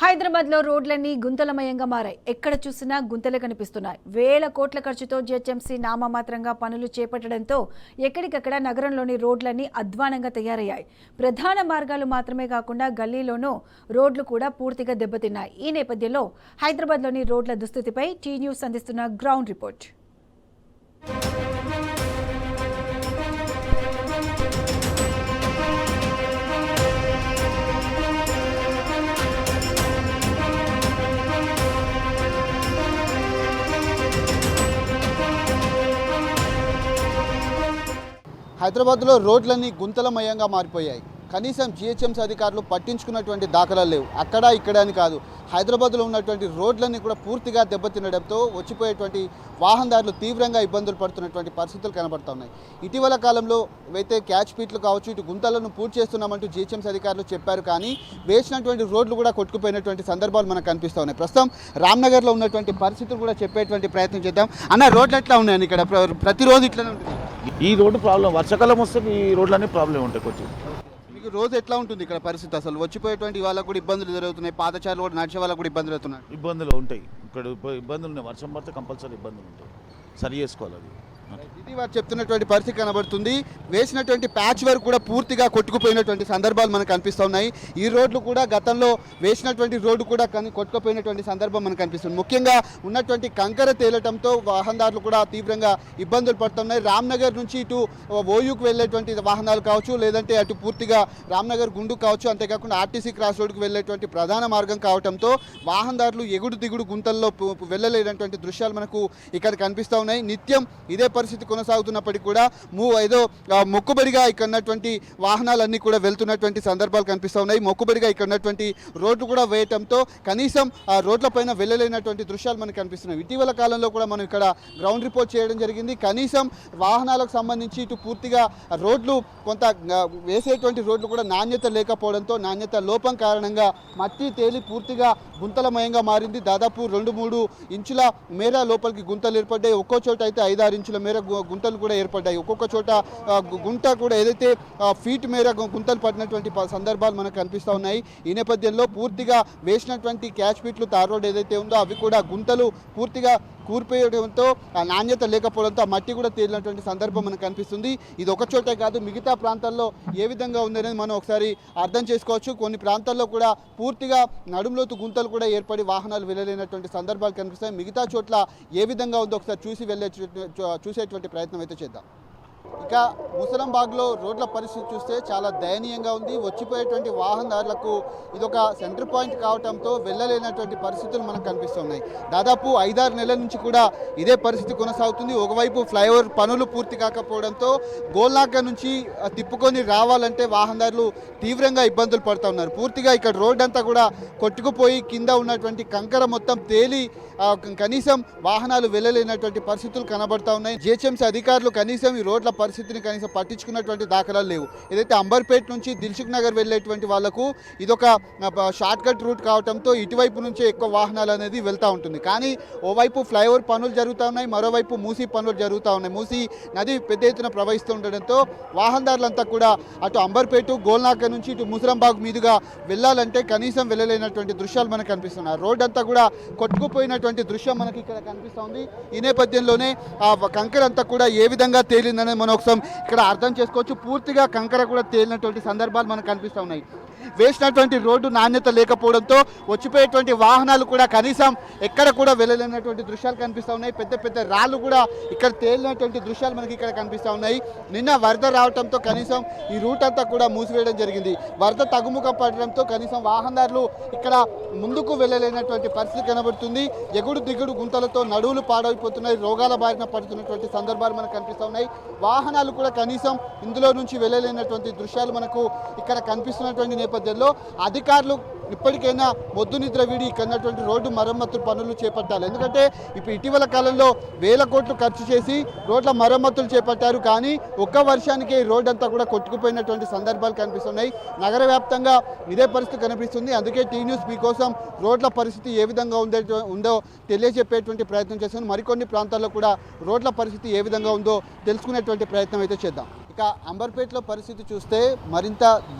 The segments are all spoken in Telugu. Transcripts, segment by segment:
హైదరాబాద్లో రోడ్లన్నీ గుంతలమయంగా మారాయి. ఎక్కడ చూసినా గుంతలే కనిపిస్తున్నాయి. వేల కోట్ల ఖర్చుతో జీహెచ్ఎంసీ నామమాత్రంగా పనులు చేపట్టడంతో ఎక్కడికక్కడ నగరంలోని రోడ్లన్నీ అధ్వానంగా తయారయ్యాయి. ప్రధాన మార్గాలు మాత్రమే కాకుండా గల్లీలోనూ రోడ్లు కూడా పూర్తిగా దెబ్బతిన్నాయి. ఈ నేపథ్యంలో హైదరాబాద్లోని రోడ్ల దుస్థితిపై టీ న్యూస్ అందిస్తున్న గ్రౌండ్ రిపోర్ట్. హైదరాబాద్లో రోడ్లన్నీ గుంతలమయంగా మారిపోయాయి. కనీసం జీహెచ్ఎంసీ అధికారులు పట్టించుకున్నటువంటి దాఖలాలు లేవు. అక్కడ ఇక్కడ అని కాదు, హైదరాబాద్లో ఉన్నటువంటి రోడ్లన్నీ కూడా పూర్తిగా దెబ్బతినడంతో వచ్చిపోయేటువంటి వాహనదారులు తీవ్రంగా ఇబ్బందులు పడుతున్నటువంటి పరిస్థితులు కనబడుతున్నాయి. ఇటీవల కాలంలో అయితే క్యాచ్ పీట్లు కావచ్చు, ఇటు గుంతలను పూర్తి చేస్తున్నామంటూ జీహెచ్ఎంసీ అధికారులు చెప్పారు. కానీ వేసినటువంటి రోడ్లు కూడా కొట్టుకుపోయినటువంటి సందర్భాలు మనకు కనిపిస్తూ ఉన్నాయి. ప్రస్తుతం రామ్నగర్లో ఉన్నటువంటి పరిస్థితులు కూడా చెప్పేటువంటి ప్రయత్నం చేద్దాం. అన్న, రోడ్లు ఎట్లా ఉన్నాయని ఇక్కడ ప్రతిరోజు ఇట్లనే ఉంటుంది? ఈ రోడ్డు ప్రాబ్లం, వర్షాకాలం వస్తే ఈ రోడ్లన్నీ ప్రాబ్లం ఉంటాయి. కొంచెం మీకు రోజు ఎట్లా ఉంటుంది ఇక్కడ పరిస్థితి? అసలు వచ్చిపోయేటువంటి వాళ్ళకు కూడా ఇబ్బందులు జరుగుతున్నాయి, పాదచారులు కూడా నడిచే వాళ్ళకు కూడా ఇబ్బందులు అవుతున్నాయి. ఇబ్బందులు ఉంటాయి, ఇక్కడ ఇబ్బందులు ఉన్నాయి. వర్షం పడితే కంపల్సరీ ఇబ్బందులు ఉంటాయి, సరి చేసుకోవాలి అది. ఇది వారు చెప్తున్నటువంటి పరిస్థితి కనబడుతుంది. వేసినటువంటి ప్యాచ్ వర్క్ కూడా పూర్తిగా కొట్టుకుపోయినటువంటి సందర్భాలు మనకు కనిపిస్తూ ఉన్నాయి. ఈ రోడ్లు కూడా గతంలో వేసినటువంటి రోడ్డు కూడా కొట్టుకుపోయినటువంటి సందర్భం మనకు కనిపిస్తుంది. ముఖ్యంగా ఉన్నటువంటి కంకర తేలటంతో వాహనదారులు కూడా తీవ్రంగా ఇబ్బందులు పడుతున్నాయి. రామ్నగర్ నుంచి ఇటు ఓయూకు వెళ్ళేటువంటి వాహనాలు కావచ్చు, లేదంటే అటు పూర్తిగా రామ్నగర్ గుండు కావచ్చు, అంతేకాకుండా ఆర్టీసీ క్రాస్ రోడ్డుకు వెళ్ళేటువంటి ప్రధాన మార్గం కావడంతో వాహనదారులు ఎగుడు దిగుడు గుంతల్లో వెళ్ళలేనటువంటి దృశ్యాలు మనకు ఇక్కడ కనిపిస్తూ ఉన్నాయి. నిత్యం ఇదే పరిస్థితి కొనసాగుతున్నప్పటికీ కూడా ఏదో మొక్కుబడిగా ఇక్కడ ఉన్నటువంటి వాహనాలన్నీ కూడా వెళ్తున్నటువంటి సందర్భాలు కనిపిస్తూ ఉన్నాయి. మొక్కుబడిగా ఇక్కడ ఉన్నటువంటి రోడ్లు కూడా వేయటంతో కనీసం ఆ రోడ్లపైన వెళ్ళలేనటువంటి దృశ్యాలు మనకు కనిపిస్తున్నాయి. ఇటీవల కాలంలో కూడా మనం ఇక్కడ గ్రౌండ్ రిపోర్ట్ చేయడం జరిగింది. కనీసం వాహనాలకు సంబంధించి ఇటు పూర్తిగా రోడ్లు కొంత వేసేటువంటి రోడ్లు కూడా నాణ్యత లేకపోవడంతో, నాణ్యత లోపం కారణంగా మట్టి తేలి పూర్తిగా గుంతలమయంగా మారింది. దాదాపు 2-3 ఇంచుల మేర లోపలికి గుంతలు ఏర్పడ్డాయి. ఒక్కో చోట అయితే 5-6 ఇంచుల మేర గుంతలు కూడా ఏర్పడ్డాయి. ఒక్కొక్క చోట గుంట కూడా ఏదైతే ఫీట్ మేర గుంతలు పడినటువంటి సందర్భాలు మనకు కనిపిస్తూ ఉన్నాయి. ఈ నేపథ్యంలో పూర్తిగా వేసినటువంటి క్యాచ్ పీట్లు, తార్ రోడ్ ఏదైతే ఉందో అవి కూడా గుంతలు పూర్తిగా కూర్పేయడంతో ఆ నాణ్యత లేకపోవడంతో ఆ మట్టి కూడా తేలినటువంటి సందర్భం మనకు కనిపిస్తుంది. ఇది ఒక చోటే కాదు, మిగతా ప్రాంతాల్లో ఏ విధంగా ఉందనేది మనం ఒకసారి అర్థం చేసుకోవచ్చు. కొన్ని ప్రాంతాల్లో కూడా పూర్తిగా నడుములోతు గుంతలు కూడా ఏర్పడి వాహనాలు వెళ్ళలేనటువంటి సందర్భాలు కనిపిస్తాయి. మిగతా చోట్ల ఏ విధంగా ఉందో ఒకసారి చూసేటువంటి ప్రయత్నం అయితే చేద్దాం. ఇక ముసలంబాగ్లో రోడ్ల పరిస్థితి చూస్తే చాలా దయనీయంగా ఉంది. వచ్చిపోయేటువంటి వాహనదారులకు ఇదొక సెంటర్ పాయింట్ కావడంతో వెళ్ళలేనటువంటి పరిస్థితులు మనకు కనిపిస్తున్నాయి. దాదాపు 5-6 నెలల నుంచి కూడా ఇదే పరిస్థితి కొనసాగుతుంది. ఒకవైపు ఫ్లైఓవర్ పనులు పూర్తి కాకపోవడంతో గోల్నాక నుంచి తిప్పుకొని రావాలంటే వాహనదారులు తీవ్రంగా ఇబ్బందులు పడుతూ ఉన్నారు. పూర్తిగా ఇక్కడ రోడ్ అంతా కూడా కొట్టుకుపోయి కింద ఉన్నటువంటి కంకర మొత్తం తేలి కనీసం వాహనాలు వెళ్ళలేనటువంటి పరిస్థితులు కనబడతా ఉన్నాయి. జీహెచ్ఎంసీ అధికారులు కనీసం ఈ రోడ్ల పరిస్థితిని కనీసం పట్టించుకున్నటువంటి దాఖలాలు లేవు. ఏదైతే అంబర్పేట్ నుంచి దిల్సుఖ్ నగర్ వెళ్ళేటువంటి వాళ్లకు ఇదొక షార్ట్ కట్ రూట్ కావడంతో ఇటువైపు నుంచే ఎక్కువ వాహనాలు అనేది వెళ్తూ ఉంటుంది. కానీ ఓవైపు ఫ్లైఓవర్ పనులు జరుగుతూ ఉన్నాయి, మరోవైపు మూసీ పనులు జరుగుతూ ఉన్నాయి. మూసీ నది పెద్ద ఎత్తున ప్రవహిస్తూ ఉండడంతో వాహనదారులంతా కూడా అటు అంబర్పేట, గోల్నాక నుంచి ఇటు ముసలంబాగ్ మీదుగా వెళ్ళాలంటే కనీసం వెళ్ళలేనటువంటి దృశ్యాలు మనకు కనిపిస్తున్నాయి. రోడ్ అంతా కూడా కొట్టుకుపోయినటువంటి దృశ్యం మనకి ఇక్కడ కనిపిస్తుంది. ఈ నేపథ్యంలోనే ఆ కంకర అంతా కూడా ఏ విధంగా తేలిందనేది మనం ఒకసారి ఇక్కడ అర్థం చేసుకోవచ్చు. పూర్తిగా కంకర కూడా తేలినటువంటి సందర్భాలు మనకు కనిపిస్తూ ఉన్నాయి. వేసినటువంటి రోడ్డు నాణ్యత లేకపోవడంతో వచ్చిపోయేటువంటి వాహనాలు కూడా కనీసం ఎక్కడ కూడా వెళ్ళలేనటువంటి దృశ్యాలు కనిపిస్తూ ఉన్నాయి. పెద్ద పెద్ద రాళ్ళు కూడా ఇక్కడ తేలినటువంటి దృశ్యాలు మనకి ఇక్కడ కనిపిస్తూ ఉన్నాయి. నిన్న వరద రావడంతో కనీసం ఈ రూట్ అంతా కూడా మూసివేయడం జరిగింది. వరద తగ్గుముఖం పడడంతో కనీసం వాహనదారులు ఇక్కడ ముందుకు వెళ్ళలేనటువంటి పరిస్థితి కనబడుతుంది. ఎగుడు దిగుడు గుంతలతో నడువులు పాడైపోతున్నాయి, రోగాల బారిన పడుతున్నటువంటి సందర్భాలు మనకు కనిపిస్తూ ఉన్నాయి. వాహనాలు కూడా కనీసం ఇందులో నుంచి వెళ్ళలేనటువంటి దృశ్యాలు మనకు ఇక్కడ కనిపిస్తున్నటువంటి నేపథ్యంలో అధికారులు ఇప్పటికైనా మొద్దు నిద్ర వీడి ఇక్కడటువంటి రోడ్డు మరమ్మతులు పనులు చేపట్టాలి. ఎందుకంటే ఇప్పుడు ఇటీవల కాలంలో వేల కోట్లు ఖర్చు చేసి రోడ్ల మరమ్మతులు చేపట్టారు. కానీ ఒక్క వర్షానికే ఈ రోడ్డు అంతా కూడా కొట్టుకుపోయినటువంటి సందర్భాలు కనిపిస్తున్నాయి. నగర వ్యాప్తంగా ఇదే పరిస్థితి కనిపిస్తుంది. అందుకే టీ న్యూస్ మీకోసం రోడ్ల పరిస్థితి ఏ విధంగా ఉందో తెలియజెప్పేటువంటి ప్రయత్నం చేస్తున్నాం. మరికొన్ని ప్రాంతాల్లో కూడా రోడ్ల పరిస్థితి ఏ విధంగా ఉందో తెలుసుకునేటువంటి ప్రయత్నం అయితే చేద్దాం. ఇక అంబర్పేటలో పరిస్థితి చూస్తే మరింత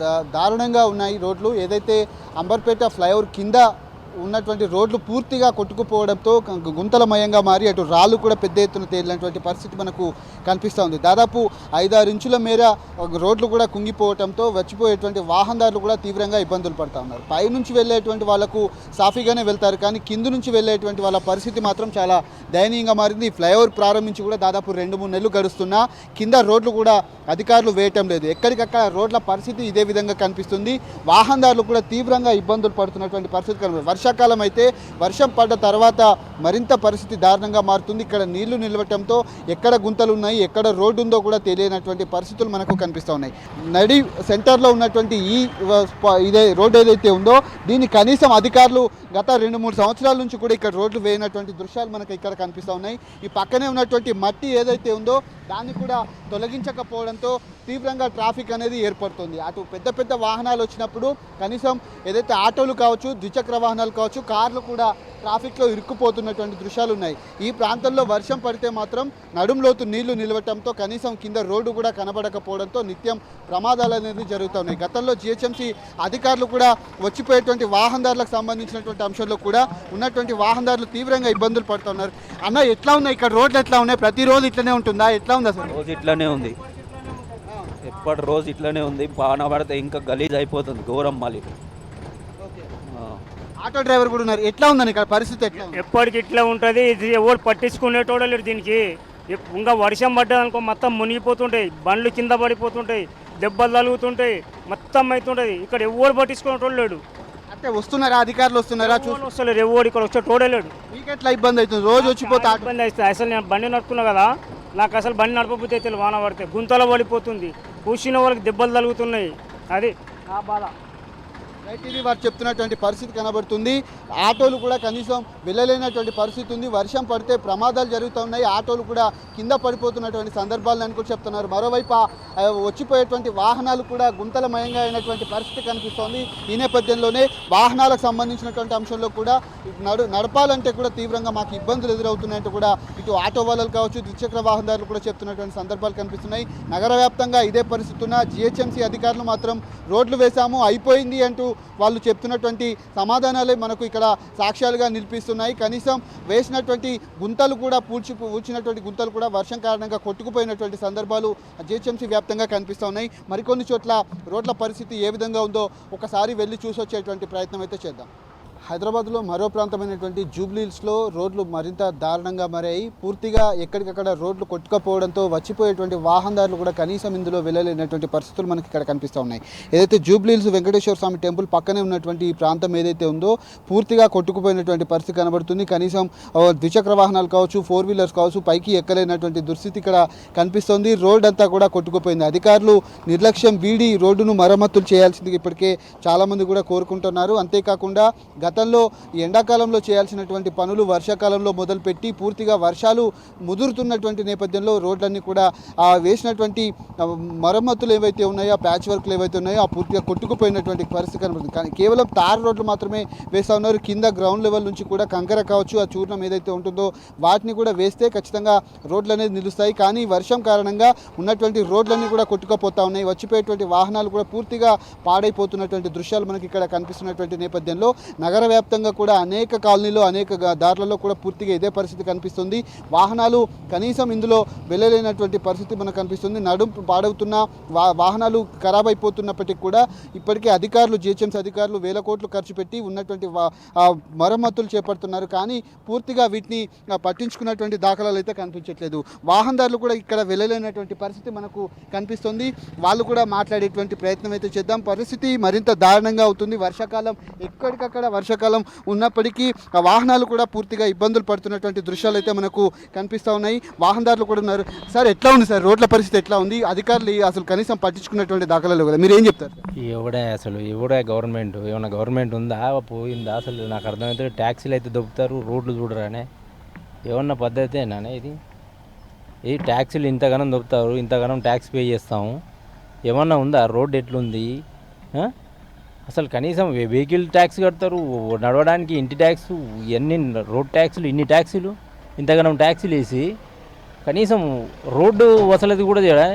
దారుణంగా ఉన్నాయి రోడ్లు. ఏదైతే అంబర్పేట ఫ్లైఓవర్ కింద ఉన్నటువంటి రోడ్లు పూర్తిగా కొట్టుకుపోవడంతో గుంతలమయంగా మారి అటు రాళ్ళు కూడా పెద్ద ఎత్తున తేలినటువంటి పరిస్థితి మనకు కనిపిస్తూ ఉంది. దాదాపు 5-6 ఇంచుల మేర రోడ్లు కూడా కుంగిపోవడంతో వచ్చిపోయేటువంటి వాహనదారులు కూడా తీవ్రంగా ఇబ్బందులు పడుతూ ఉన్నారు. పైనుంచి వెళ్ళేటువంటి వాళ్ళకు సాఫీగానే వెళ్తారు, కానీ కింద నుంచి వెళ్ళేటువంటి వాళ్ళ పరిస్థితి మాత్రం చాలా దయనీయంగా మారింది. ఫ్లైఓవర్ ప్రారంభించి కూడా దాదాపు 2-3 నెలలు గడుస్తున్నా కింద రోడ్లు కూడా అధికారులు వేయటం లేదు. ఎక్కడికక్కడ రోడ్ల పరిస్థితి ఇదే విధంగా కనిపిస్తుంది. వాహనదారులు కూడా తీవ్రంగా ఇబ్బందులు పడుతున్నటువంటి పరిస్థితి కనిపిస్తుంది. వర్షాకాలం అయితే వర్షం పడ్డ తర్వాత మరింత పరిస్థితి దారుణంగా మారుతుంది. ఇక్కడ నీళ్లు నిలవటంతో ఎక్కడ గుంతలు ఉన్నాయి, ఎక్కడ రోడ్డు ఉందో కూడా తెలియనటువంటి పరిస్థితులు మనకు కనిపిస్తూ ఉన్నాయి. నడి సెంటర్లో ఉన్నటువంటి ఇదే రోడ్డు ఏదైతే ఉందో దీన్ని కనీసం అధికారులు గత 2-3 సంవత్సరాల నుంచి కూడా ఇక్కడ రోడ్లు వేయనటువంటి దృశ్యాలు మనకు ఇక్కడ కనిపిస్తూ ఉన్నాయి. ఈ పక్కనే ఉన్నటువంటి మట్టి ఏదైతే ఉందో దాన్ని కూడా తొలగించకపోవడంతో తీవ్రంగా ట్రాఫిక్ అనేది ఏర్పడుతుంది. అటు పెద్ద పెద్ద వాహనాలు వచ్చినప్పుడు కనీసం ఏదైతే ఆటోలు కావచ్చు, ద్విచక్ర వాహనాలు కావచ్చు, కార్లు కూడా ట్రాఫిక్లో ఇరుక్కుపోతున్నటువంటి దృశ్యాలు ఉన్నాయి. ఈ ప్రాంతంలో వర్షం పడితే మాత్రం నడుంలోతు నీళ్లు నిలవటంతో కనీసం కింద రోడ్డు కూడా కనబడకపోవడంతో నిత్యం ప్రమాదాలు అనేది జరుగుతున్నాయి. గతంలో జిహెచ్ఎంసీ అధికారులు కూడా వచ్చిపోయేటువంటి వాహనదారులకు సంబంధించినటువంటి అంశంలో కూడా ఉన్నటువంటి వాహనదారులు తీవ్రంగా ఇబ్బందులు పడుతున్నారు. అన్న, ఎట్లా ఉన్నాయి ఇక్కడ రోడ్లు, ఎట్లా ఉన్నాయి? ప్రతిరోజు ఇట్లనే ఉంటుందా? ఎట్లా ఉంది అసలు? రోజు ఇట్లానే ఉంది, ఎప్పటి రోజు ఇట్లానే ఉంది. బాగా పడితే ఇంకా గలీజ్ అయిపోతుంది, ఘోరం మళ్ళీ. ఆటో డ్రైవర్ కూడా ఉన్నారు. ఎట్లా ఉందని ఇక్కడ పరిస్థితి? ఎట్లా ఉంది? ఎప్పటికి ఇట్లా ఉంటుంది. ఇది ఎవరు పట్టించుకునేటోడో లేరు దీనికి. ఇంకా వర్షం పడ్డదనుకో మొత్తం మునిగిపోతుంటాయి, బండ్లు కింద పడిపోతుంటాయి, దెబ్బలు తగులుతుంటాయి, మొత్తం అవుతుంటుంది. ఇక్కడ ఎవరు పట్టించుకునేటోడు లేడు. అంటే వస్తున్నారా అధికారులు? వస్తున్నారా? వస్తలేరు, ఎవరు ఇక్కడ వచ్చేటోడే లేడు. మీకు ఎట్లా ఇబ్బంది అవుతుంది? రోజు వచ్చిపోతే ఇబ్బంది అవుతుంది. అసలు నేను బండి నడుపుతున్నా కదా, నాకు అసలు బండి నడపబోతే తెలియదు. వాన పడితే గుంతలో పడిపోతుంది, కూర్చున్న వాళ్ళకి దెబ్బలు తగులుతున్నాయి. అది నా బాధ. రైట్, ఇది వారు చెప్తున్నటువంటి పరిస్థితి కనబడుతుంది. ఆటోలు కూడా కనీసం వెళ్ళలేనటువంటి పరిస్థితి ఉంది. వర్షం పడితే ప్రమాదాలు జరుగుతున్నాయి, ఆటోలు కూడా కింద పడిపోతున్నటువంటి సందర్భాలను కూడా చెప్తున్నారు. మరోవైపు వచ్చిపోయేటువంటి వాహనాలు కూడా గుంతలమయంగా అయినటువంటి పరిస్థితి కనిపిస్తోంది. ఈ నేపథ్యంలోనే వాహనాలకు సంబంధించినటువంటి అంశంలో కూడా నడపాలంటే కూడా తీవ్రంగా మాకు ఇబ్బందులు ఎదురవుతున్నాయంటూ కూడా ఇటు ఆటో వాళ్ళు కావచ్చు, ద్విచక్ర వాహనదారులు కూడా చెప్తున్నటువంటి సందర్భాలు కనిపిస్తున్నాయి. నగర వ్యాప్తంగా ఇదే పరిస్థితి ఉన్న జిహెచ్ఎంసీ అధికారులు మాత్రం రోడ్లు వేశాము, అయిపోయింది అంటూ వాళ్ళు చెప్తున్నటువంటి సమాధానాలే మనకు ఇక్కడ సాక్ష్యాలుగా నిలిపిస్తున్నాయి. కనీసం వేసినటువంటి గుంతలు కూడా పూడ్చినటువంటి గుంతలు కూడా వర్షం కారణంగా కొట్టుకుపోయినటువంటి సందర్భాలు జిహెచ్ఎంసీ వ్యాప్తంగా కనిపిస్తూ ఉన్నాయి. మరికొన్ని చోట్ల రోడ్ల పరిస్థితి ఏ విధంగా ఉందో ఒకసారి వెళ్ళి చూసొచ్చేటువంటి ప్రయత్నం అయితే చేద్దాం. హైదరాబాద్లో మరో ప్రాంతమైనటువంటి జూబ్లీహిల్స్లో రోడ్లు మరింత దారుణంగా మారాయి. పూర్తిగా ఎక్కడికక్కడ రోడ్లు కొట్టుకపోవడంతో వచ్చిపోయేటువంటి వాహనదారులు కూడా కనీసం ఇందులో వెళ్ళలేనటువంటి పరిస్థితులు మనకి ఇక్కడ కనిపిస్తూ ఉన్నాయి. ఏదైతే జూబ్లీహిల్స్ వెంకటేశ్వర స్వామి టెంపుల్ పక్కనే ఉన్నటువంటి ఈ ప్రాంతం ఏదైతే ఉందో పూర్తిగా కొట్టుకుపోయినటువంటి పరిస్థితి కనబడుతుంది. కనీసం ద్విచక్ర వాహనాలు కావచ్చు, 4 వీలర్స్ కావచ్చు, పైకి ఎక్కలేనటువంటి దుస్థితి ఇక్కడ కనిపిస్తుంది. రోడ్ అంతా కూడా కొట్టుకుపోయింది. అధికారులు నిర్లక్ష్యం వీడి రోడ్డును మరమ్మతులు చేయాల్సింది ఇప్పటికే చాలామంది కూడా కోరుకుంటున్నారు. అంతేకాకుండా గతంలో ఎండాకాలంలో చేయాల్సినటువంటి పనులు వర్షాకాలంలో మొదలుపెట్టి పూర్తిగా వర్షాలు ముదురుతున్నటువంటి నేపథ్యంలో రోడ్లన్నీ కూడా వేసినటువంటి మరమ్మతులు ఏవైతే ఉన్నాయో, ఆ ప్యాచ్ వర్క్లు ఏవైతే ఉన్నాయో ఆ పూర్తిగా కొట్టుకుపోయినటువంటి పరిస్థితి కనబడుతుంది. కానీ కేవలం తార్ రోడ్లు మాత్రమే వేస్తూ ఉన్నారు. కింద గ్రౌండ్ లెవెల్ నుంచి కూడా కంకర కావచ్చు, ఆ చూర్ణం ఏదైతే ఉంటుందో వాటిని కూడా వేస్తే ఖచ్చితంగా రోడ్లు అనేది నిలుస్తాయి. కానీ వర్షం కారణంగా ఉన్నటువంటి రోడ్లన్నీ కూడా కొట్టుకుపోతూ ఉన్నాయి. వచ్చిపోయేటువంటి వాహనాలు కూడా పూర్తిగా పాడైపోతున్నటువంటి దృశ్యాలు మనకి ఇక్కడ కనిపిస్తున్నటువంటి నేపథ్యంలో నగర వ్యాప్తంగా కూడా అనేక కాలనీలో, అనేక దారులలో కూడా పూర్తిగా ఇదే పరిస్థితి కనిపిస్తుంది. వాహనాలు కనీసం ఇందులో వెళ్ళలేనటువంటి పరిస్థితి మనకు కనిపిస్తుంది. నడుము పాడవుతున్న వాహనాలు ఖరాబ్ అయిపోతున్నప్పటికీ కూడా ఇప్పటికే అధికారులు, జిహెచ్ఎంసీ అధికారులు వేల కోట్లు ఖర్చు పెట్టి ఉన్నటువంటి మరమ్మతులు చేపడుతున్నారు. కానీ పూర్తిగా వీటిని పట్టించుకున్నటువంటి దాఖలాలు అయితే కనిపించట్లేదు. వాహనదారులు కూడా ఇక్కడ వెళ్ళలేనటువంటి పరిస్థితి మనకు కనిపిస్తుంది. వాళ్ళు కూడా మాట్లాడేటువంటి ప్రయత్నం అయితే చేద్దాం. పరిస్థితి మరింత దారుణంగా అవుతుంది. వర్షాకాలం ఎక్కడికక్కడ వర్షాకాలం ఉన్నప్పటికీ ఆ వాహనాలు కూడా పూర్తిగా ఇబ్బందులు పడుతున్నటువంటి దృశ్యాలు అయితే మనకు కనిపిస్తూ ఉన్నాయి. వాహనదారులు కూడా ఉన్నారు. సార్, ఎట్లా ఉంది సార్ రోడ్ల పరిస్థితి? ఎట్లా ఉంది? అధికారులు అసలు కనీసం పట్టించుకున్నటువంటి దాఖలాలు కదా, మీరు ఏం చెప్తారు? ఎవడే గవర్నమెంట్ ఏమైనా గవర్నమెంట్ ఉందా, పోయిందా? అసలు నాకు అర్థమైతే ట్యాక్సీలు అయితే దొబ్బుతారు, రోడ్లు చూడరానే. ఏమన్నా పద్ధతేనా ఇది? ఈ ట్యాక్సీలు ఇంతగానం దొబ్బుతారు, ఇంతగానం ట్యాక్స్ పే చేస్తాము, ఏమన్నా ఉందా? రోడ్డు ఎట్లుంది అసలు? కనీసం వెహికల్ ట్యాక్స్ కడతారు, నడవడానికి ఇంటి ట్యాక్స్, ఎన్ని రోడ్ ట్యాక్సులు, ఇన్ని ట్యాక్సీలు, ఇంతగానం ట్యాక్సీలు వేసి కనీసం రోడ్డు వసలది కూడా చేయడా?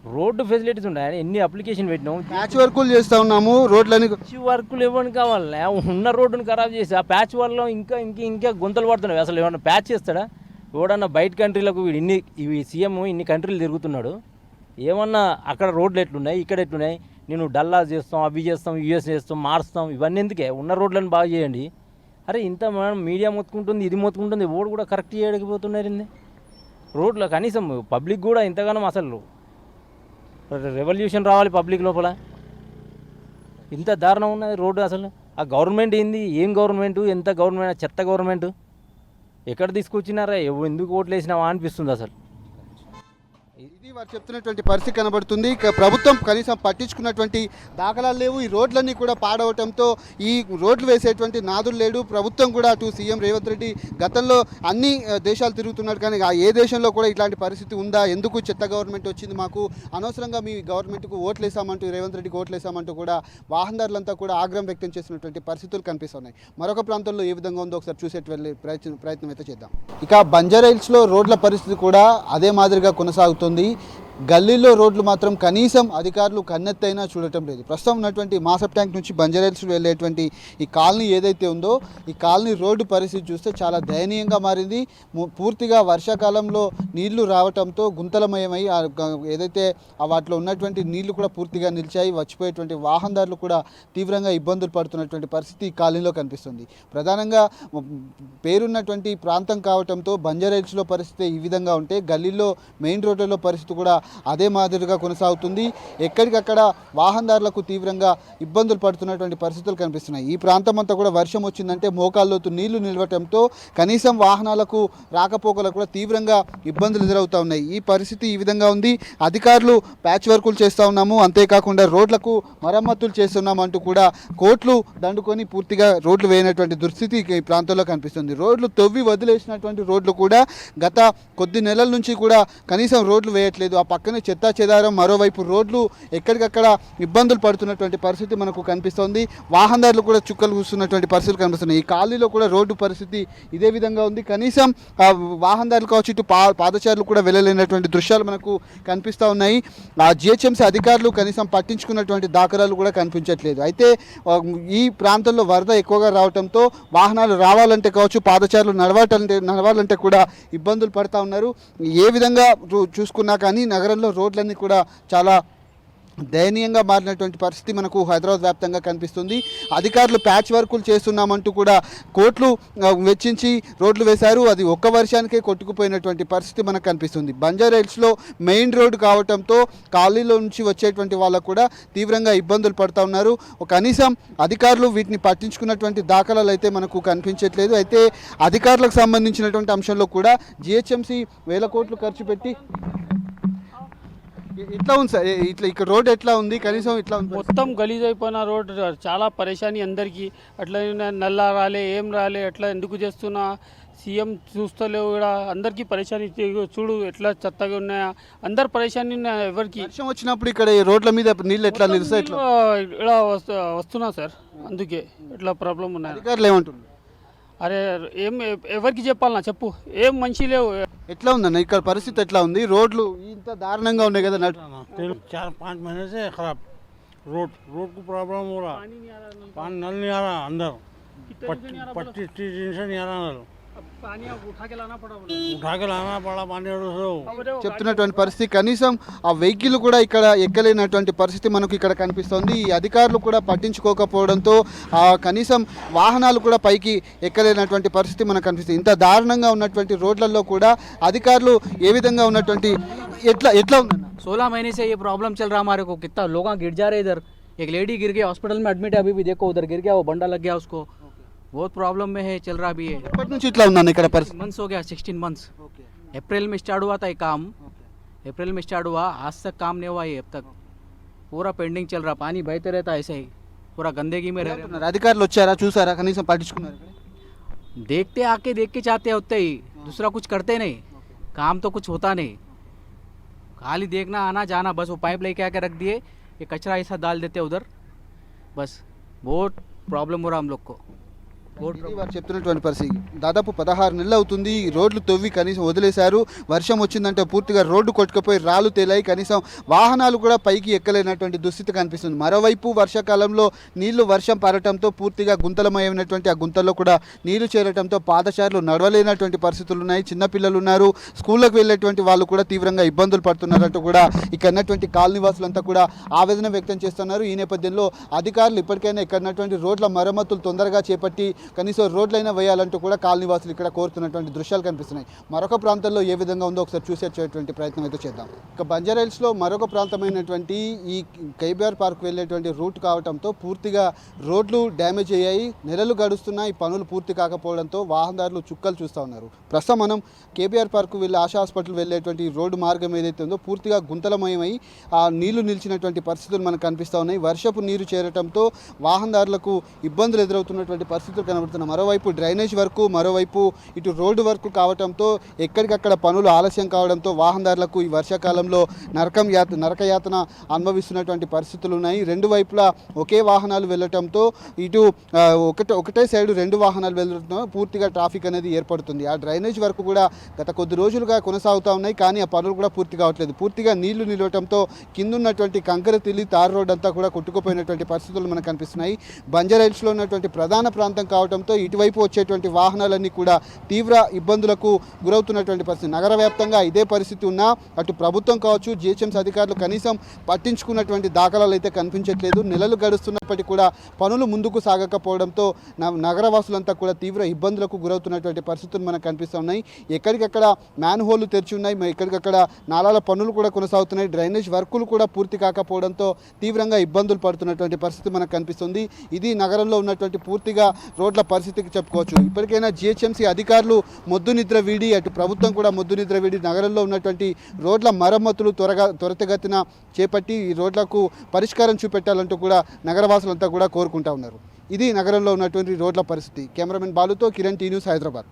రోడ్డు ఫెసిలిటీస్ ఉన్నాయి, ఎన్ని అప్లికేషన్ పెట్టినాం. ప్యాచ్ వర్కులు చేస్తూ ఉన్నాము రోడ్లని. ప్యాచ్ వర్కులు ఇవ్వని కావాలి, ఉన్న రోడ్డును ఖరాబ్ చేసి ఆ ప్యాచ్ వల్ల ఇంకా గుంతలు పడుతున్నాయి. అసలు ఏమన్నా ప్యాచ్ చేస్తాడా? ఎవడన్నా బయట కంట్రీలకు ఇవి సీఎం ఇన్ని కంట్రీలు తిరుగుతున్నాడు, ఏమన్నా అక్కడ రోడ్లు ఎట్లున్నాయి ఇక్కడ ఎట్లున్నాయి, నేను డల్లా చేస్తాం అవి చేస్తాం యూఎస్ చేస్తాం మారుస్తాం, ఇవన్నీ ఎందుకే? ఉన్న రోడ్లను బాగా చేయండి. అరే ఇంత మనం మీడియా మొత్తుకుంటుంది ఇది మొత్తుకుంటుంది, ఓడు కూడా కరెక్ట్ చేయకపోతున్నారు. రోడ్లో కనీసం పబ్లిక్ కూడా ఇంతగానో అసలు రెవల్యూషన్ రావాలి పబ్లిక్ లోపల. ఇంత దారుణం ఉన్నది రోడ్డు. అసలు ఆ గవర్నమెంట్ ఏంది, ఏం గవర్నమెంట్, ఎంత గవర్నమెంట్, చెత్త గవర్నమెంట్, ఎక్కడ తీసుకొచ్చినారా, ఎందుకు ఓట్లు వేసినావా అనిపిస్తుంది అసలు. ఇది వారు చెప్తున్నటువంటి పరిస్థితి కనబడుతుంది. ప్రభుత్వం కనీసం పట్టించుకున్నటువంటి దాఖలాలు లేవు. ఈ రోడ్లన్నీ కూడా పాడవటంతో ఈ రోడ్లు వేసేటువంటి నాదులు లేడు. ప్రభుత్వం కూడా అటు సీఎం రేవంత్ రెడ్డి గతంలో అన్ని దేశాలు తిరుగుతున్నాడు, కానీ ఏ దేశంలో కూడా ఇట్లాంటి పరిస్థితి ఉందా, ఎందుకు చెత్త గవర్నమెంట్ వచ్చింది మాకు, అనవసరంగా మీ గవర్నమెంట్కు ఓట్లేసామంటూ రేవంత్ రెడ్డికి ఓట్లేసామంటూ కూడా వాహనదారులంతా కూడా ఆగ్రహం వ్యక్తం చేసినటువంటి పరిస్థితులు కనిపిస్తున్నాయి. మరొక ప్రాంతంలో ఏ విధంగా ఉందో ఒకసారి చూసేటువంటి ప్రయత్నం అయితే చేద్దాం. ఇక బంజారాహిల్స్లో రోడ్ల పరిస్థితి కూడా అదే మాదిరిగా కొనసాగుతుంది. గల్లీలో రోడ్లు మాత్రం కనీసం అధికారులు కన్నెత్తైనా చూడటం లేదు. ప్రస్తుతం ఉన్నటువంటి మాసప్ ట్యాంక్ నుంచి బంజారాహిల్స్ వెళ్ళేటువంటి ఈ కాలనీ ఏదైతే ఉందో ఈ కాలనీ రోడ్డు పరిస్థితి చూస్తే చాలా దయనీయంగా మారింది. పూర్తిగా వర్షాకాలంలో నీళ్లు రావడంతో గుంతలమయమై ఏదైతే వాటిలో ఉన్నటువంటి నీళ్లు కూడా పూర్తిగా నిలిచాయి. వచ్చిపోయేటువంటి వాహనదారులు కూడా తీవ్రంగా ఇబ్బందులు పడుతున్నటువంటి పరిస్థితి ఈ కాలనీలో కనిపిస్తుంది. ప్రధానంగా పేరున్నటువంటి ప్రాంతం కావడంతో బంజారాహిల్స్లో పరిస్థితి ఈ విధంగా ఉంటే గల్లీలో మెయిన్ రోడ్లలో పరిస్థితి కూడా అదే మాదిరిగా కొనసాగుతుంది. ఎక్కడికక్కడ వాహనదారులకు తీవ్రంగా ఇబ్బందులు పడుతున్నటువంటి పరిస్థితులు కనిపిస్తున్నాయి. ఈ ప్రాంతం అంతా కూడా వర్షం వచ్చిందంటే మోకాల్లోతు నీళ్లు నిలవటంతో కనీసం వాహనాలకు రాకపోకలకు కూడా తీవ్రంగా ఇబ్బందులు ఎదురవుతూ ఉన్నాయి. ఈ పరిస్థితి ఈ విధంగా ఉంది. అధికారులు ప్యాచ్ వర్కులు చేస్తూ ఉన్నాము, అంతేకాకుండా రోడ్లకు మరమ్మతులు చేస్తున్నాము అంటూ కూడా కోట్లు దండుకొని పూర్తిగా రోడ్లు వేయనటువంటి దుస్థితి ఈ ప్రాంతంలో కనిపిస్తుంది. రోడ్లు తవ్వి వదిలేసినటువంటి రోడ్లు కూడా గత కొద్ది నెలల నుంచి కూడా కనీసం రోడ్లు వేయట్లేదు. ఆ పక్కనే చెత్తా చెదారం, మరోవైపు రోడ్లు ఎక్కడికక్కడ ఇబ్బందులు పడుతున్నటువంటి పరిస్థితి మనకు కనిపిస్తోంది. వాహనదారులు కూడా చుక్కలు కూస్తున్నటువంటి పరిస్థితులు కనిపిస్తున్నాయి. ఈ కాలనీలో కూడా రోడ్డు పరిస్థితి ఇదే విధంగా ఉంది. కనీసం వాహనదారులు కావచ్చు ఇటు పాదచారులు కూడా వెళ్ళలేనటువంటి దృశ్యాలు మనకు కనిపిస్తూ ఉన్నాయి. ఆ జిహెచ్ఎంసీ అధికారులు కనీసం పట్టించుకున్నటువంటి దాఖలాలు కూడా కనిపించట్లేదు. అయితే ఈ ప్రాంతంలో వరద ఎక్కువగా రావడంతో వాహనాలు రావాలంటే కావచ్చు పాదచారులు నడవాలంటే కూడా ఇబ్బందులు పడుతూ ఉన్నారు. ఏ విధంగా చూసుకున్నా కానీ నగరంలో రోడ్లన్నీ కూడా చాలా దయనీయంగా మారినటువంటి పరిస్థితి మనకు హైదరాబాద్ వ్యాప్తంగా కనిపిస్తుంది. అధికారులు ప్యాచ్ వర్కులు చేస్తున్నామంటూ కూడా కోట్లు వెచ్చించి రోడ్లు వేశారు. అది ఒక్క వర్షానికే కొట్టుకుపోయినటువంటి పరిస్థితి మనకు కనిపిస్తుంది. బంజారాహిల్స్లో మెయిన్ రోడ్డు కావడంతో కాలనీలో నుంచి వచ్చేటువంటి వాళ్ళకు కూడా తీవ్రంగా ఇబ్బందులు పడుతూ ఉన్నారు. కనీసం అధికారులు వీటిని పట్టించుకున్నటువంటి దాఖలాలు అయితే మనకు కనిపించట్లేదు. అయితే అధికారులకు సంబంధించినటువంటి అంశంలో కూడా జిహెచ్ఎంసీ వేల కోట్లు ఖర్చు పెట్టి ఎట్లా ఉంది సార్, ఇట్లా ఇక్కడ రోడ్ ఎట్లా ఉంది, కనీసం ఇట్లా ఉంది మొత్తం గలీజ్ అయిపోయిన రోడ్, చాలా పరేషాని అందరికీ. అట్లా నల్లా రాలే ఏం రాలే, ఎట్లా ఎందుకు చేస్తున్నా సీఎం చూస్తలేవు కూడా, అందరికీ పరేషాని. చూడు ఎట్లా చెత్తగా ఉన్నాయా, అందరు పరేషాని ఉన్నాయి. ఎవరికి వర్షం వచ్చినప్పుడు ఇక్కడ ఈ రోడ్ల మీద నీళ్ళు ఎట్లా నిలుస్తాయి, ఇలా వస్తున్నా సార్, అందుకే ఇట్లా ప్రాబ్లం ఉన్నాయి. అధికారులు ఏమంటున్నారు? అరే ఏం ఎవరికి చెప్పాలన్నా చెప్పు, ఏం మంచి లేవు. ఎట్లా ఉందన్న ఇక్కడ పరిస్థితి ఎట్లా ఉంది? రోడ్లు ఇంత దారుణంగా ఉన్నాయి కదా. 4-5 महीने से खराब रोड को प्रॉब्लम हो रहा, पानी नल नहीं आ रहा अंदर, 25-30 दिन से नहीं आ रहा नल, उठा के लाना पड़ा पानी। చెప్తున్నటువంటి పరిస్థితి కనీసం ఆ వెహికల్ కూడా ఇక్కడ ఎక్కలేనటువంటి పరిస్థితి మనకు ఇక్కడ కనిపిస్తోంది. ఈ అధికారులు కూడా పట్టించుకోకపోవడంతో కనీసం వాహనాలు కూడా పైకి ఎక్కలేనటువంటి పరిస్థితి మనకు కనిపిస్తుంది. ఇంత దారుణంగా ఉన్నటువంటి రోడ్లలో కూడా అధికారులు ఏ విధంగా ఉన్నటువంటి ఎట్లా ఉందన్న? 16 महीने से ये प्रॉब्लम चल रहा हमारे को, कितना लोग गिर जा रहे इधर। एक लेडी गिर गई हॉस्पिटल में एडमिट है, अभी भी देखो उधर गिर गया, वो बंडा लग गया उसको, बहुत प्रॉब्लम में है, चल रहा भी है। ఎప్పటి నుంచి ఇట్లా ఉందన్న ఇక్కడ పరిస్థితి? मंथ्स हो गया, 16 मंथ्स। अप्रैल में स्टार्ट हुआ था ये काम, अप्रैल में स्टार्ट हुआ, आज तक काम नहीं हुआ ये, अब तक पूरा पेंडिंग चल रहा, पानी बहते रहता ऐसे ही, पूरा गंदगी में रह रहे। అధికారులు వచ్చారా, చూసారా, కనీసం పట్టించుకున్నారు? देखते आके देख के जाते होते ही, दूसरा कुछ करते नहीं, काम तो कुछ होता नहीं, खाली देखना आना जाना बस। वो पाइप लेके आके रख दिए, ये कचरा ऐसा डाल देते उधर, बस बहुत प्रॉब्लम हो रहा हम लोग को। ఇది వారు చెప్తున్నటువంటి పరిస్థితి. దాదాపు 16 నెలలు అవుతుంది ఈ రోడ్లు తవ్వి కనీసం వదిలేశారు. వర్షం వచ్చిందంటే పూర్తిగా రోడ్డు కొట్టుకుపోయి రాళ్ళు తేలాయి. కనీసం వాహనాలు కూడా పైకి ఎక్కలేనటువంటి దుస్థితి కనిపిస్తుంది. మరోవైపు వర్షాకాలంలో నీళ్లు వర్షం పడటంతో పూర్తిగా గుంతలమయమైనటువంటి ఆ గుంతల్లో కూడా నీళ్లు చేరటంతో పాదచారులు నడవలేనటువంటి పరిస్థితులు ఉన్నాయి. చిన్నపిల్లలు ఉన్నారు, స్కూళ్ళకు వెళ్ళేటువంటి వాళ్ళు కూడా తీవ్రంగా ఇబ్బందులు పడుతున్నారంటూ కూడా ఇక్కడ ఉన్నటువంటి కాలనీవాసులంతా కూడా ఆవేదన వ్యక్తం చేస్తున్నారు. ఈ నేపథ్యంలో అధికారులు ఇప్పటికైనా ఇక్కడ ఉన్నటువంటి రోడ్ల మరమ్మతులు తొందరగా చేపట్టి కనీసం రోడ్లైనా వేయాలంటూ కూడా కాలనీవాసులు ఇక్కడ కోరుతున్నటువంటి దృశ్యాలు కనిపిస్తున్నాయి. మరొక ప్రాంతంలో ఏ విధంగా ఉందో ఒకసారి చూసేటువంటి ప్రయత్నం అయితే చేద్దాం. ఇక బంజారాహిల్స్లో మరొక ప్రాంతమైనటువంటి ఈ కేబీఆర్ పార్క్ వెళ్ళేటువంటి రూట్ కావడంతో పూర్తిగా రోడ్లు డ్యామేజ్ అయ్యాయి. నెలలు గడుస్తున్నా ఈ పనులు పూర్తి కాకపోవడంతో వాహనదారులు చుక్కలు చూస్తూ ఉన్నారు. ప్రస్తుతం మనం కేబీఆర్ పార్క్ వెళ్ళి ఆశా హాస్పిటల్ వెళ్ళేటువంటి రోడ్డు మార్గం ఏదైతే ఉందో పూర్తిగా గుంతలమయమై ఆ నీళ్లు నిలిచినటువంటి పరిస్థితులు మనకు కనిపిస్తూ ఉన్నాయి. వర్షపు నీరు చేరటంతో వాహనదారులకు ఇబ్బందులు ఎదురవుతున్నటువంటి పరిస్థితులు కనబడుతున్నాయి. మరోవైపు డ్రైనేజ్ వర్క్, మరోవైపు ఇటు రోడ్డు వర్క్ కావడంతో ఎక్కడికక్కడ పనులు ఆలస్యం కావడంతో వాహనదారులకు ఈ వర్షాకాలంలో నరకయాతన అనుభవిస్తున్నటువంటి పరిస్థితులు ఉన్నాయి. రెండు వైపులా ఒకే వాహనాలు వెళ్ళటంతో ఇటు ఒకటే సైడు రెండు వాహనాలు వెళ్ళడంతో పూర్తిగా ట్రాఫిక్ అనేది ఏర్పడుతుంది. ఆ డ్రైనేజ్ వర్క్ కూడా గత కొద్ది రోజులుగా కొనసాగుతూ ఉన్నాయి, కానీ ఆ పనులు కూడా పూర్తి కావట్లేదు. పూర్తిగా నీళ్లు నిలవటంతో కిందున్నటువంటి కంకర తిల్లి తార్ రోడ్ అంతా కూడా కొట్టుకుపోయినటువంటి పరిస్థితులు మనకు కనిపిస్తున్నాయి. బంజారాహిల్స్లో ఉన్నటువంటి ప్రధాన ప్రాంతం కావడంతో ఇటువైపు వచ్చేటువంటి వాహనాలన్నీ కూడా తీవ్ర ఇబ్బందులకు గురవుతున్నటువంటి పరిస్థితి. నగర వ్యాప్తంగా ఇదే పరిస్థితి ఉన్నా అటు ప్రభుత్వం కావచ్చు, జిహెచ్ఎంసీ అధికారులు కనీసం పట్టించుకున్నటువంటి దాఖలాలు అయితే కనిపించట్లేదు. నెలలు గడుస్తున్నప్పటికీ కూడా పనులు ముందుకు సాగకపోవడంతో నగరవాసులంతా కూడా తీవ్ర ఇబ్బందులకు గురవుతున్నటువంటి పరిస్థితులు మనకు కనిపిస్తున్నాయి. ఎక్కడికక్కడ మ్యాన్ హోల్లు తెరిచి ఉన్నాయి, ఎక్కడికక్కడ నాలాల పనులు కూడా కొనసాగుతున్నాయి. డ్రైనేజ్ వర్కులు కూడా పూర్తి కాకపోవడంతో తీవ్రంగా ఇబ్బందులు పడుతున్నటువంటి పరిస్థితి మనకు కనిపిస్తుంది. ఇది నగరంలో ఉన్నటువంటి పూర్తిగా రోడ్ల పరిస్థితికి చెప్పుకోవచ్చు. ఇప్పటికైనా జిహెచ్ఎంసీ అధికారులు మొద్దు నిద్ర వీడి, అటు ప్రభుత్వం కూడా మొద్దు నిద్ర వీడి నగరంలో ఉన్నటువంటి రోడ్ల మరమ్మతులు త్వరితగతిన చేపట్టి ఈ రోడ్లకు పరిష్కారం చూపెట్టాలంటూ కూడా నగరవాసులంతా కూడా కోరుకుంటా ఉన్నారు. ఇది నగరంలో ఉన్నటువంటి రోడ్ల పరిస్థితి. కెమెరామెన్ బాలుతో కిరణ్, టీ న్యూస్, హైదరాబాద్.